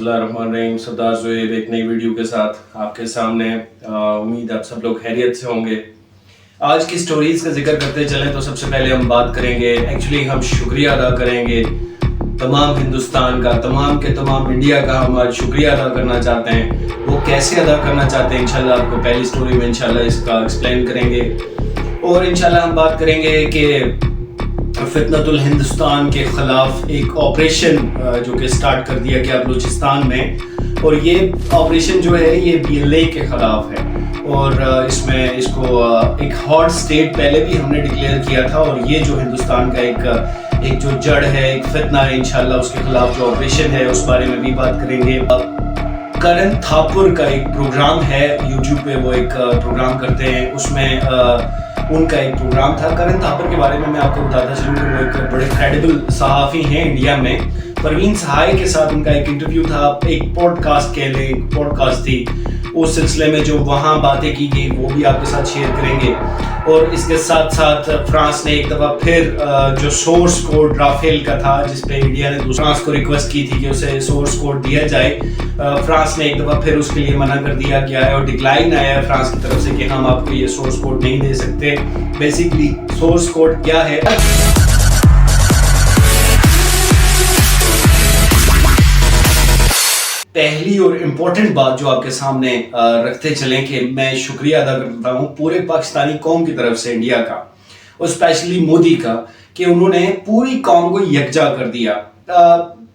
बिस्मिल्लाहिर्रहमानिर्रहीम। सरदार ज़ोहैब एक नई वीडियो के साथ आपके सामने। उम्मीद आप सब लोग खैरियत से होंगे। आज की स्टोरीज़ का जिक्र करते चलें तो सबसे पहले हम बात करेंगे, एक्चुअली हम शुक्रिया अदा करेंगे तमाम हिंदुस्तान का, तमाम के तमाम इंडिया का। हम आज शुक्रिया अदा करना चाहते हैं। वो कैसे अदा करना चाहते हैं इंशाल्लाह आपको पहली स्टोरी में इंशाल्लाह इसका एक्सप्लेन करेंगे। और इंशाल्लाह हम बात करेंगे कि फितनतुल हिंदुस्तान के ख़िलाफ़ एक ऑपरेशन जो कि स्टार्ट कर दिया गया बलूचिस्तान में, और ये ऑपरेशन जो है ये BLA के ख़िलाफ़ है। और इसमें इसको एक हॉट स्टेट पहले भी हमने डिक्लेयर किया था, और ये जो हिंदुस्तान का एक जो जड़ है, एक फितना है, इंशाल्लाह उसके ख़िलाफ़ जो ऑपरेशन है उस बारे में भी बात करेंगे। करण थापुर का एक प्रोग्राम है यूट्यूब पे, वो एक प्रोग्राम करते हैं, उसमें उनका एक प्रोग्राम था। करण थापर के बारे में मैं आपको बताता चलूँ कि वो एक बड़े क्रेडिबल सहाफ़ी हैं इंडिया में। परवीन सहाय के साथ उनका एक इंटरव्यू था, एक पॉडकास्ट कह लें, एक पॉडकास्ट थी। उस सिलसिले में जो वहाँ बातें की गई वो भी आपके साथ शेयर करेंगे। और इसके साथ साथ फ्रांस ने एक दफ़ा फिर जो सोर्स कोड राफेल का था, जिस पे इंडिया ने फ्रांस को रिक्वेस्ट की थी कि उसे सोर्स कोड दिया जाए, फ्रांस ने एक दफ़ा फिर उसके लिए मना कर दिया गया है और डिक्लाइन आया है फ्रांस की तरफ से कि हम आपको ये सोर्स कोड नहीं दे सकते। बेसिकली सोर्स कोड क्या है? पहली और इम्पोर्टेंट बात जो आपके सामने रखते चलें कि मैं शुक्रिया अदा करता हूँ पूरे पाकिस्तानी कौम की तरफ से, इंडिया का और स्पेशली मोदी का, कि उन्होंने पूरी कौम को यकजा कर दिया।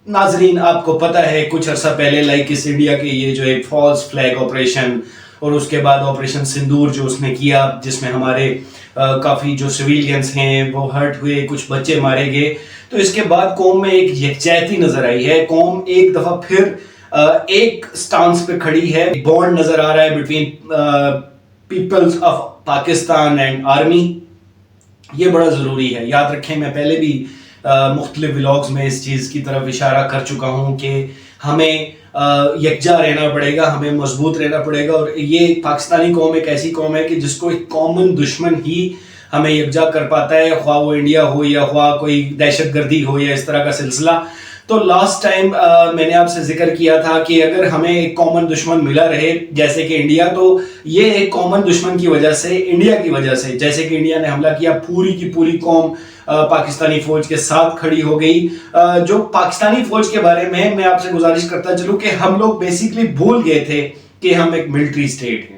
नाजरीन, आपको पता है कुछ अरसा पहले लाइक इस इंडिया के ये जो एक फॉल्स फ्लैग ऑपरेशन और उसके बाद ऑपरेशन सिंदूर जो उसने किया, जिसमें हमारे काफ़ी जो सिविलियंस हैं वो हर्ट हुए, कुछ बच्चे मारे गए, तो इसके बाद कौम में एक यकजहती नज़र आई है। कौम एक दफ़ा फिर एक स्टांस पे खड़ी है। बॉन्ड नजर आ रहा है between peoples of Pakistan and army. ये बड़ा ज़रूरी है, याद रखें। मैं पहले भी मुख्तलिफ व्लॉग्स में इस चीज़ की तरफ इशारा कर चुका हूँ कि हमें यकजा रहना पड़ेगा, हमें मजबूत रहना पड़ेगा। और ये पाकिस्तानी कौम एक ऐसी कौम है कि जिसको एक कॉमन दुश्मन ही हमें यकजा कर पाता है, ख्वाह वो इंडिया हो या ख्वाह कोई दहशतगर्दी हो या इस तरह का सिलसिला। तो लास्ट टाइम मैंने आपसे जिक्र किया था कि अगर हमें एक कॉमन दुश्मन मिला रहे जैसे कि इंडिया, तो ये एक कॉमन दुश्मन की वजह से, इंडिया की वजह से, जैसे कि इंडिया ने हमला किया, पूरी की पूरी कौम पाकिस्तानी फौज के साथ खड़ी हो गई। जो पाकिस्तानी फौज के बारे में मैं आपसे गुजारिश करता चलूं कि हम लोग बेसिकली भूल गए थे कि हम एक मिलिट्री स्टेट हैं,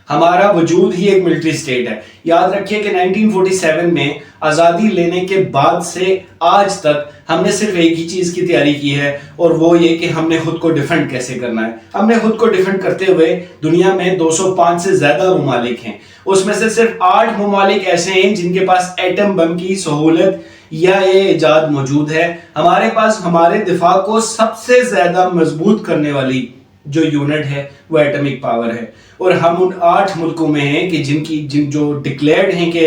हमारा वजूद ही एक मिलिट्री स्टेट है। याद रखिए कि 1947 में आज़ादी लेने के बाद से आज तक हमने सिर्फ एक ही चीज़ की तैयारी की है, और वो ये कि हमने खुद को डिफेंड कैसे करना है। हमने खुद को डिफेंड करते हुए दुनिया में 205 से ज़्यादा ममालिक हैं, उसमें से सिर्फ 8 ममालिक ऐसे हैं जिनके पास एटम बम की सहूलत या ये इजाद मौजूद है। हमारे पास हमारे दिफा को सबसे ज़्यादा मजबूत करने वाली जो यूनिट है वो एटॉमिक पावर है, और हम उन 8 मुल्कों में हैं कि जिन जो डिक्लेयर्ड हैं कि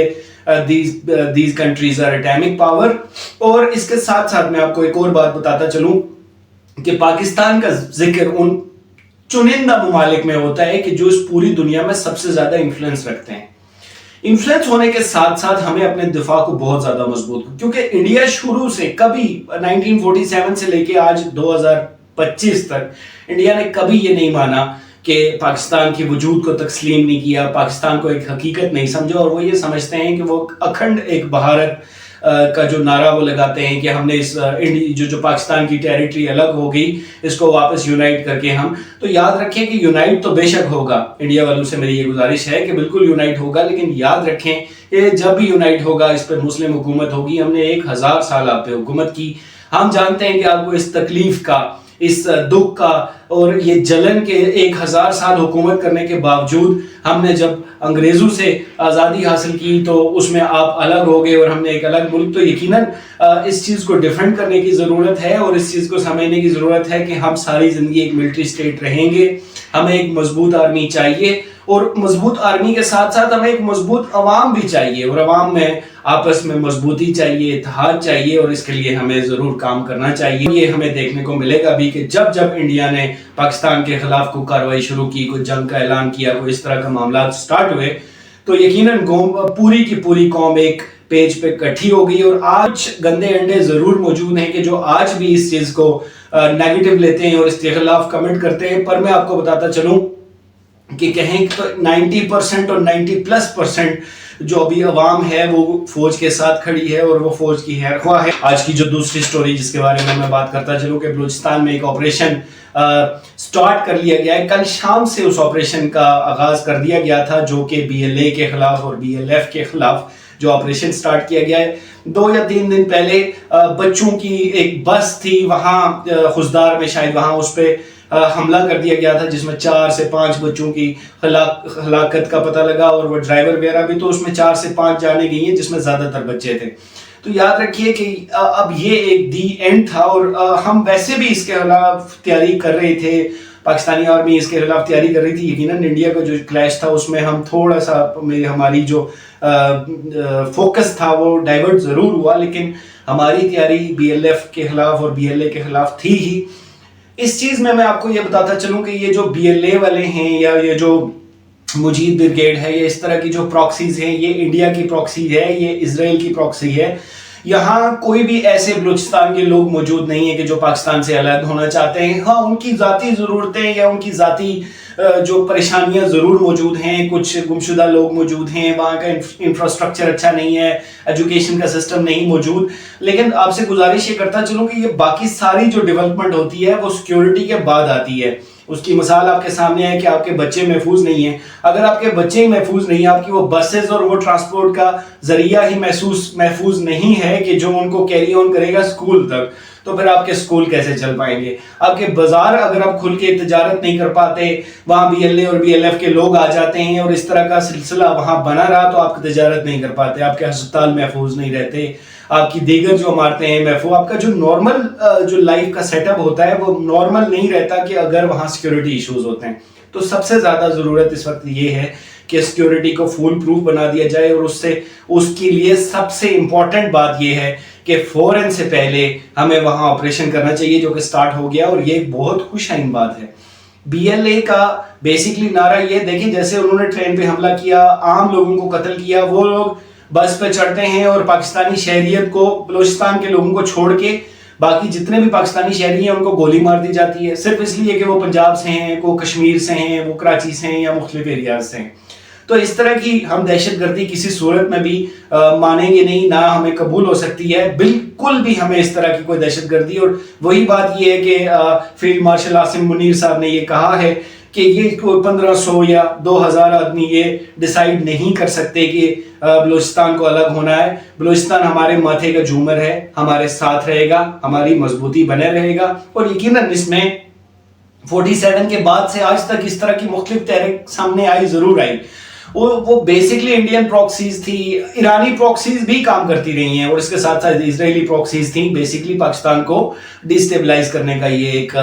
these countries are atomic power। और इसके साथ साथ मैं आपको एक और बात बताता चलूं कि पाकिस्तान का जिक्र उन चुनिंदा ममालिक में होता है कि जो इस पूरी दुनिया में सबसे ज्यादा इन्फ्लुएंस रखते हैं। इन्फ्लुएंस होने के साथ साथ हमें अपने दिफा को बहुत ज्यादा मजबूत, क्योंकि इंडिया शुरू से कभी 1947 से लेके आज 2025 तक इंडिया ने कभी ये नहीं माना कि पाकिस्तान के वजूद को तस्लीम नहीं किया, पाकिस्तान को एक हकीकत नहीं समझा, और वो ये समझते हैं कि वो अखंड एक भारत का जो नारा वो लगाते हैं कि हमने इस जो पाकिस्तान की टेरिटरी अलग हो गई, इसको वापस यूनाइट करके हम। तो याद रखें कि यूनाइट तो बेशक होगा, इंडिया वालों से मेरी ये गुजारिश है कि बिल्कुल यूनाइट होगा, लेकिन याद रखें कि जब भी यूनाइट होगा इस पर मुस्लिम हुकूमत होगी। हमने 1000 साल आप पे हुकूमत की, हम जानते हैं कि आपको इस तकलीफ का, इस दुख का और ये जलन के 1000 साल हुकूमत करने के बावजूद हमने जब अंग्रेज़ों से आज़ादी हासिल की तो उसमें आप अलग हो गए और हमने एक अलग मुल्क। तो यकीनन इस चीज़ को डिफेंड करने की ज़रूरत है और इस चीज़ को समझने की ज़रूरत है कि हम सारी ज़िंदगी एक मिलिट्री स्टेट रहेंगे। हमें एक मजबूत आर्मी चाहिए, और मजबूत आर्मी के साथ साथ हमें एक मजबूत अवाम भी चाहिए, और अवाम में आपस में मजबूती चाहिए, इत्तेहाद चाहिए, और इसके लिए हमें ज़रूर काम करना चाहिए। ये हमें देखने को मिलेगा भी कि जब जब इंडिया ने पाकिस्तान के खिलाफ कोई कार्रवाई शुरू की, कोई जंग का ऐलान किया, कोई इस तरह का मामला स्टार्ट हुए, तो यकीनन पूरी की पूरी कौम एक पेज पे इकट्ठी हो गई, और आज गंदे अंडे जरूर मौजूद हैं कि जो आज भी इस चीज को नेगेटिव लेते हैं और इसके खिलाफ कमेंट करते हैं। पर मैं आपको बताता चलूं कि कहें तो 90% और 90+% जो अभी अवाम है वो फौज के साथ खड़ी है और वो फौज की खैरख्वाह है। आज की जो दूसरी स्टोरी जिसके बारे में मैं बात करता चलूं कि बलूचिस्तान में एक ऑपरेशन स्टार्ट कर लिया गया है। कल शाम से उस ऑपरेशन का आगाज कर दिया गया था, जो कि BLA के खिलाफ और BLF के खिलाफ जो ऑपरेशन स्टार्ट किया गया है। 2 या 3 दिन पहले बच्चों की एक बस थी वहां खुजदार में, शायद वहां उस पर हमला कर दिया गया था, जिसमें 4 से 5 बच्चों की हलाकत का पता लगा, और वो ड्राइवर वगैरह भी, तो उसमें 4 से 5 जाने गई हैं जिसमें ज्यादातर बच्चे थे। तो याद रखिए कि अब ये एक दी एंड था, और हम वैसे भी इसके खिलाफ तैयारी कर रहे थे, पाकिस्तानी आर्मी इसके खिलाफ तैयारी कर रही थी। यकीनन इंडिया का जो क्लैश था उसमें हम थोड़ा सा हमारी जो फोकस था वो डाइवर्ट जरूर हुआ, लेकिन हमारी तैयारी BLF के खिलाफ और BLA के खिलाफ थी ही। इस चीज में मैं आपको ये बताता चलूं कि ये जो BLA वाले हैं या ये जो मुजीब ब्रिगेड है, ये इस तरह की जो प्रॉक्सीज हैं, ये इंडिया की प्रॉक्सी है, ये इजराइल की प्रॉक्सी है। यहाँ कोई भी ऐसे बलूचिस्तान के लोग मौजूद नहीं है कि जो पाकिस्तान से अलग होना चाहते हैं। हाँ, उनकी जाती ज़रूरतें या उनकी जाती जो परेशानियां ज़रूर मौजूद हैं। कुछ गुमशुदा लोग मौजूद हैं, वहाँ का इंफ्रास्ट्रक्चर अच्छा नहीं है, एजुकेशन का सिस्टम नहीं मौजूद। लेकिन आपसे गुजारिश ये करता चलूँ कि ये बाकी सारी जो डेवलपमेंट होती है वो सिक्योरिटी के बाद आती है। उसकी मिसाल आपके सामने है कि आपके बच्चे महफूज नहीं है। अगर आपके बच्चे ही महफूज नहीं है, आपकी वो बसेस और वो ट्रांसपोर्ट का जरिया ही महफूज नहीं है कि जो उनको कैरी ऑन करेगा स्कूल तक, तो फिर आपके स्कूल कैसे चल पाएंगे? आपके बाजार अगर आप खुल के तिजारत नहीं कर पाते, वहां BLA और BLF के लोग आ जाते हैं और इस तरह का सिलसिला वहां बना रहा, तो आप तिजारत नहीं कर पाते, आपके अस्पताल महफूज नहीं रहते, आपकी दीगर जो इमारतें हैं महफूज, आपका जो नॉर्मल जो लाइफ का सेटअप होता है वो नॉर्मल नहीं रहता कि अगर वहां सिक्योरिटी इश्यूज होते हैं। तो सबसे ज्यादा जरूरत इस वक्त ये है कि सिक्योरिटी को फुल प्रूफ बना दिया जाए, और उसके लिए सबसे इंपॉर्टेंट बात यह है कि फौरन से पहले हमें वहां ऑपरेशन करना चाहिए, जो कि स्टार्ट हो गया, और ये एक बहुत खुशहाइन बात है। BLA का बेसिकली नारा ये देखिए, जैसे उन्होंने ट्रेन पे हमला किया, आम लोगों को कत्ल किया, वो लोग बस पे चढ़ते हैं और पाकिस्तानी शहरियत को, बलूचिस्तान के लोगों को छोड़ के बाकी जितने भी पाकिस्तानी शहरी हैं उनको गोली मार दी जाती है, सिर्फ इसलिए कि वो पंजाब से हैं, वो कश्मीर से हैं, वो कराची से हैं या मुख्तलिफ एरियाज से हैं। तो इस तरह की हम दहशतगर्दी किसी सूरत में भी मानेंगे नहीं, ना हमें कबूल हो सकती है, बिल्कुल भी हमें इस तरह की कोई दहशतगर्दी। और वही बात ये है कि फील्ड मार्शल आसिम मुनीर साहब ने ये कहा है कि ये 1500 या 2000 आदमी ये डिसाइड नहीं कर सकते कि बलूचिस्तान को अलग होना है। बलूचिस्तान हमारे माथे का झूमर है, हमारे साथ रहेगा, हमारी मजबूती बने रहेगा, और यकीनन इसमें 47 के बाद से आज तक इस तरह की मुख्तलिफ तहरीक सामने आई, जरूर आई। वो बेसिकली इंडियन प्रॉक्सीज थी, ईरानी प्रॉक्सीज भी काम करती रही हैं, और इसके साथ साथ इजरायली प्रॉक्सीज थी, बेसिकली पाकिस्तान को डिस्टेबलाइज करने का ये एक,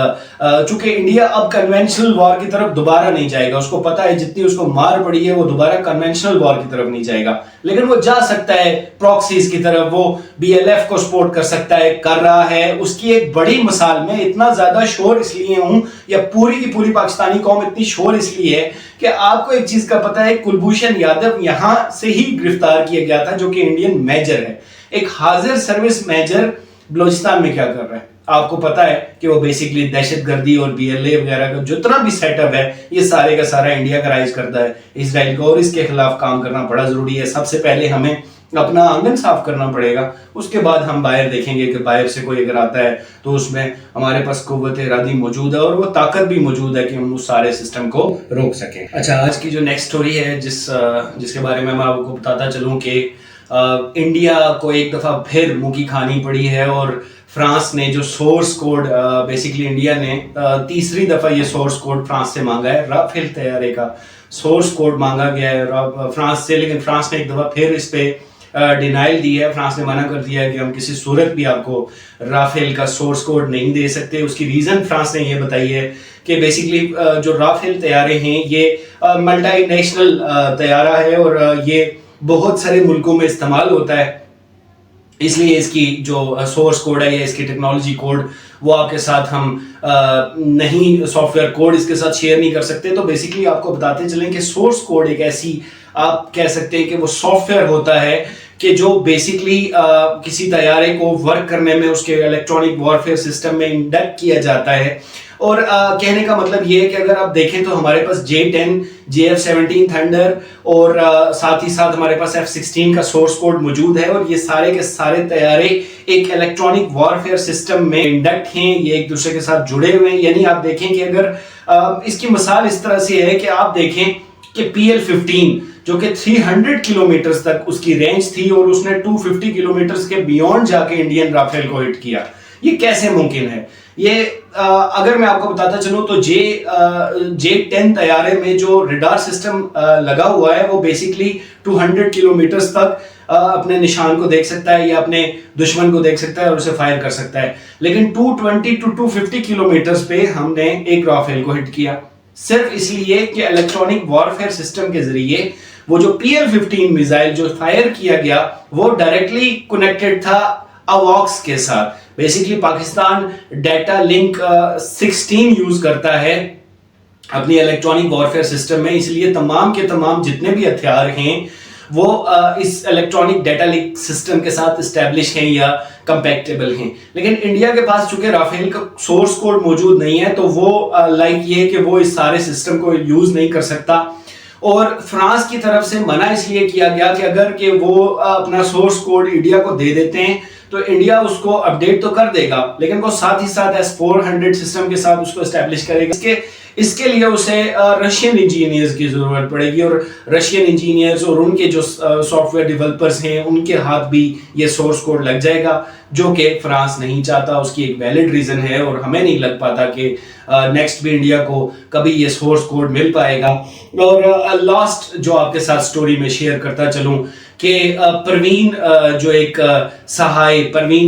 चूंकि इंडिया अब कन्वेंशनल वॉर की तरफ दोबारा नहीं जाएगा, उसको पता है जितनी उसको मार पड़ी है वो दोबारा कन्वेंशनल वॉर की तरफ नहीं जाएगा, लेकिन वो जा सकता है प्रॉक्सीज की तरफ, वो BLF को सपोर्ट कर सकता है, कर रहा है। उसकी एक बड़ी मिसाल में इतना ज्यादा शोर इसलिए हूं, या पूरी की पूरी पाकिस्तानी कौम इतनी शोर इसलिए है कि आपको एक चीज का पता है, कुलभूषण यादव यहां से ही गिरफ्तार किया गया था, जो कि इंडियन मेजर है, एक हाजिर सर्विस मेजर बलूचिस्तान में क्या कर रहा है आपको पता है कि वो बेसिकली दहशतगर्दी और BLA वगैरह का जितना भी सेटअप है ये सारे का सारा इंडिया का राइज करता है इजराइल को, और इसके खिलाफ काम करना बड़ा जरूरी है। सबसे पहले हमें अपना आंगन साफ करना पड़ेगा, उसके बाद हम बाहर देखेंगे कि बाहर से कोई अगर आता है तो उसमें हमारे पास कुव्वत इरादी मौजूद है और वो ताकत भी मौजूद है कि हम उस सारे सिस्टम को रोक सकें। अच्छा, आज की जो नेक्स्ट स्टोरी है जिसके बारे में मैं आपको बताता चलूं कि इंडिया को एक दफा फिर मुंह की खानी पड़ी है, और फ्रांस ने जो सोर्स कोड बेसिकली इंडिया ने तीसरी दफा ये सोर्स कोड फ्रांस से मांगा है, राफेल तैयारे का सोर्स कोड मांगा गया है फ्रांस से, लेकिन फ्रांस ने एक दफा फिर इस पे डिनाइल दी है। फ्रांस ने मना कर दिया है कि हम किसी सूरत भी आपको राफेल का सोर्स कोड नहीं दे सकते। उसकी रीजन फ्रांस ने ये बताई है कि बेसिकली जो राफेल तैयारे हैं ये मल्टी नेशनल तैयारा है और ये बहुत सारे मुल्कों में इस्तेमाल होता है, इसलिए इसकी जो सोर्स कोड है या इसकी टेक्नोलॉजी कोड वो आपके साथ हम नहीं, सॉफ्टवेयर कोड इसके साथ शेयर नहीं कर सकते। तो बेसिकली आपको बताते चलें कि सोर्स कोड एक ऐसी, आप कह सकते हैं कि वो सॉफ्टवेयर होता है کہ جو بیسکلی کسی طیارے کو ورک کرنے میں اس کے الیکٹرانک وارفیئر سسٹم میں انڈکٹ کیا جاتا ہے. اور کہنے کا مطلب یہ ہے کہ اگر آپ دیکھیں تو ہمارے پاس J-10 JF-17 تھنڈر اور ساتھ ہی ساتھ ہمارے پاس F-16 کا سورس کوڈ موجود ہے, اور یہ سارے کے سارے طیارے ایک الیکٹرانک وارفیئر سسٹم میں انڈکٹ ہیں, یہ ایک دوسرے کے ساتھ جڑے ہوئے ہیں. یعنی آپ دیکھیں کہ اگر اس کی مثال اس طرح سے ہے کہ آپ دیکھیں کہ PL-15 جو کہ 300 کلومیٹرز تک اس کی رینج تھی اور اس نے 250 کلومیٹرز کے بیونڈ جا کے انڈین رافیل کو ہٹ کیا, یہ کیسے ممکن ہے؟ یہ اگر میں آپ کو بتاتا چلوں تو J-10 طیارے میں جو ریڈار سسٹم لگا ہوا ہے وہ بیسکلی 200 کلومیٹرز تک اپنے نشان کو دیکھ سکتا ہے یا اپنے دشمن کو دیکھ سکتا ہے اور اسے فائر کر سکتا ہے, لیکن 220 to 250 کلومیٹرز پہ ہم نے ایک رافیل کو ہٹ کیا, صرف اس لیے کہ الیکٹرانک وارفیئر سسٹم کے ذریعے وہ جو PL-15 میزائل جو فائر کیا گیا وہ ڈائریکٹلی کنیکٹڈ تھا AWACS کے ساتھ. Basically Pakistan data link 16 use کرتا ہے اپنی الیکٹرانک وارفیئر سسٹم میں, اس لیے تمام کے تمام جتنے بھی ہتھیار ہیں وہ اس الیکٹرانک ڈیٹا لنک سسٹم کے ساتھ اسٹیبلش ہیں یا کمپیکٹیبل ہیں. لیکن انڈیا کے پاس چونکہ رافیل کا سورس کوڈ موجود نہیں ہے تو وہ لائک یہ کہ وہ اس سارے سسٹم کو یوز نہیں کر سکتا, اور فرانس کی طرف سے منع اس لیے کیا گیا کہ اگر کہ وہ اپنا سورس کوڈ انڈیا کو دے دیتے ہیں تو انڈیا اس کو اپڈیٹ تو کر دے گا لیکن وہ ساتھ ہی ساتھ S-400 سسٹم کے ساتھ اس کو اسٹیبلش کرے گا. اس کے لیے اسے رشین انجینئرز کی ضرورت پڑے گی, اور رشین انجینئرز اور ان کے جو سافٹ ویئر ڈیولپرز ہیں ان کے ہاتھ بھی یہ سورس کوڈ لگ جائے گا, جو کہ فرانس نہیں چاہتا. اس کی ایک ویلڈ ریزن ہے اور ہمیں نہیں لگ پاتا کہ نیکسٹ بھی انڈیا کو کبھی یہ سورس کوڈ مل پائے گا. اور لاسٹ جو آپ کے ساتھ سٹوری میں شیئر کرتا چلوں کہ پروین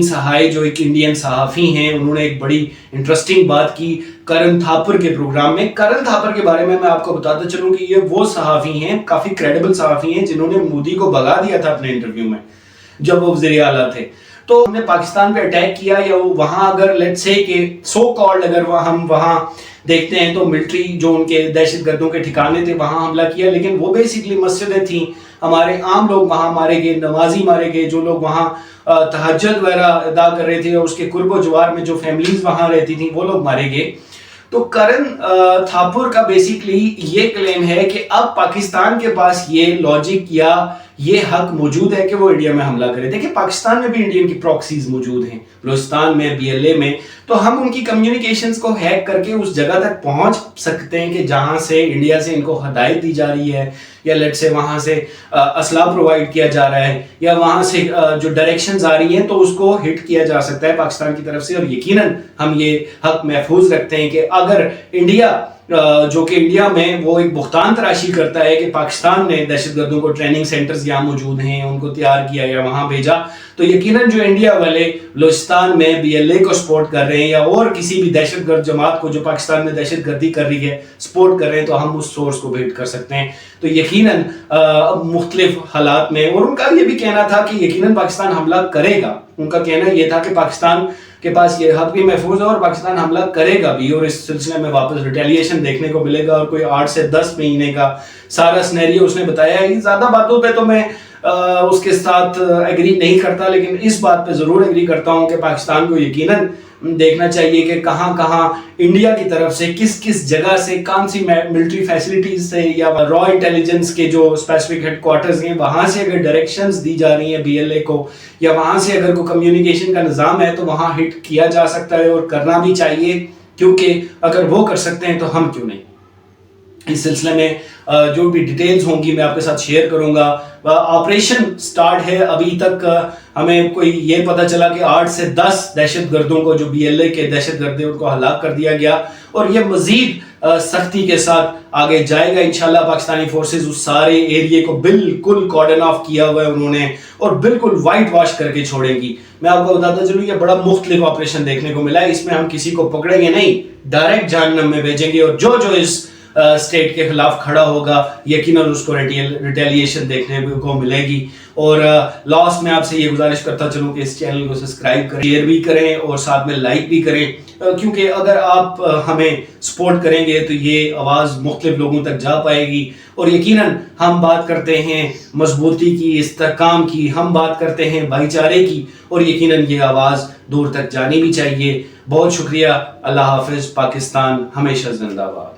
سہائے جو ایک انڈین صحافی ہیں, انہوں نے ایک بڑی انٹرسٹنگ بات کی کرن تھاپر کے پروگرام میں. کرن تھاپر کے بارے میں آپ کو بتاتا چلوں کہ یہ وہ صحافی ہیں, کافی کریڈیبل صحافی ہیں, جنہوں نے مودی کو بھگا دیا تھا اپنے انٹرویو میں جب وہ وزیر اعلیٰ تھے. تو ہم نے پاکستان پہ اٹیک کیا یا وہاں اگر لیٹس سے کہ سو کالڈ اگر ہم وہاں دیکھتے ہیں تو ملٹری جو ان کے دہشت گردوں کے ٹھکانے تھے وہاں حملہ کیا, لیکن وہ بیسکلی مسجدیں تھیں, ہمارے عام لوگ وہاں مارے گئے, نمازی مارے گئے, جو لوگ وہاں تہجد وغیرہ ادا کر رہے تھے اور اس کے قرب و جوار میں جو فیملیز وہاں رہتی تھیں وہ لوگ مارے گئے. تو کرن تھاپر کا بیسکلی یہ کلیم ہے کہ اب پاکستان کے پاس یہ لاجک یا یہ حق موجود ہے کہ وہ انڈیا میں حملہ کرے. دیکھیں پاکستان میں بھی انڈین کی پراکسیز موجود ہیں, بلوچستان میں, BLA میں, تو ہم ان کی کمیونیکیشنز کو ہیک کر کے اس جگہ تک پہنچ سکتے ہیں کہ جہاں سے انڈیا سے ان کو ہدایت دی جا رہی ہے یا لیٹ سے وہاں سے اسلحہ پرووائڈ کیا جا رہا ہے یا وہاں سے جو ڈائریکشنز آ رہی ہیں تو اس کو ہٹ کیا جا سکتا ہے پاکستان کی طرف سے. اور یقیناً ہم یہ حق محفوظ رکھتے ہیں کہ اگر انڈیا جو کہ انڈیا میں وہ ایک بہتان تراشی کرتا ہے کہ پاکستان نے دہشت گردوں کو ٹریننگ سینٹرز یہاں موجود ہیں ان کو تیار کیا یا وہاں بھیجا, تو یقیناً جو انڈیا والے بلوچستان میں BLA کو سپورٹ کر رہے ہیں یا اور کسی بھی دہشت گرد جماعت کو جو پاکستان میں دہشت گردی کر رہی ہے سپورٹ کر رہے ہیں, تو ہم اس سورس کو بھیٹ کر سکتے ہیں. تو یقیناً مختلف حالات میں, اور ان کا یہ بھی کہنا تھا کہ یقیناً پاکستان حملہ کرے گا, ان کا کہنا یہ تھا کہ پاکستان کے پاس یہ حق بھی محفوظ ہے اور پاکستان حملہ کرے گا بھی, اور اس سلسلے میں واپس ریٹیلیشن دیکھنے کو ملے گا, اور کوئی 8 سے 10 مہینے کا سارا سنیریو اس نے بتایا ہے. زیادہ باتوں پہ تو میں اس کے ساتھ ایگری نہیں کرتا, لیکن اس بات پہ ضرور ایگری کرتا ہوں کہ پاکستان کو یقیناً دیکھنا چاہیے کہ کہاں کہاں انڈیا کی طرف سے کس کس جگہ سے کون سی ملٹری فیسلٹیز سے یا را انٹیلیجنس کے جو اسپیسیفک ہیڈ کوارٹرز ہیں وہاں سے اگر ڈائریکشنز دی جا رہی ہیں BLA کو, یا وہاں سے اگر کوئی کمیونیکیشن کا نظام ہے تو وہاں ہٹ کیا جا سکتا ہے اور کرنا بھی چاہیے, کیونکہ اگر وہ کر سکتے ہیں تو ہم کیوں نہیں. اس سلسلے میں جو بھی ڈیٹیلز ہوں گی میں آپ کے ساتھ شیئر کروں گا. آپریشن سٹارٹ ہے, ابھی تک ہمیں کوئی یہ پتہ چلا کہ 8 سے 10 دہشت گردوں کو جو BLA کے دہشت گرد ہیں ان کو ہلاک کر دیا گیا, اور یہ مزید سختی کے ساتھ آگے جائے گا انشاءاللہ. پاکستانی فورسز اس سارے ایریے کو بالکل کارڈن آف کیا ہوا ہے انہوں نے, اور بالکل وائٹ واش کر کے چھوڑیں گی. میں آپ کو بتاتا چلوں یہ بڑا مختلف آپریشن دیکھنے کو ملا ہے, اس میں ہم کسی کو پکڑیں گے نہیں, ڈائریکٹ جہنم میں بھیجیں گے, اور جو اس اسٹیٹ کے خلاف کھڑا ہوگا یقیناً اس کو ریٹیلیشن دیکھنے کو ملے گی. اور لاسٹ میں آپ سے یہ گزارش کرتا چلوں کہ اس چینل کو سبسکرائب کریں, شیئر بھی کریں اور ساتھ میں لائک بھی کریں, کیونکہ اگر آپ ہمیں سپورٹ کریں گے تو یہ آواز مختلف لوگوں تک جا پائے گی. اور یقیناً ہم بات کرتے ہیں مضبوطی کی, استحکام کی, ہم بات کرتے ہیں بھائی چارے کی, اور یقیناً یہ آواز دور تک جانی بھی چاہیے. بہت شکریہ. اللہ حافظ. پاکستان ہمیشہ زندہ باد.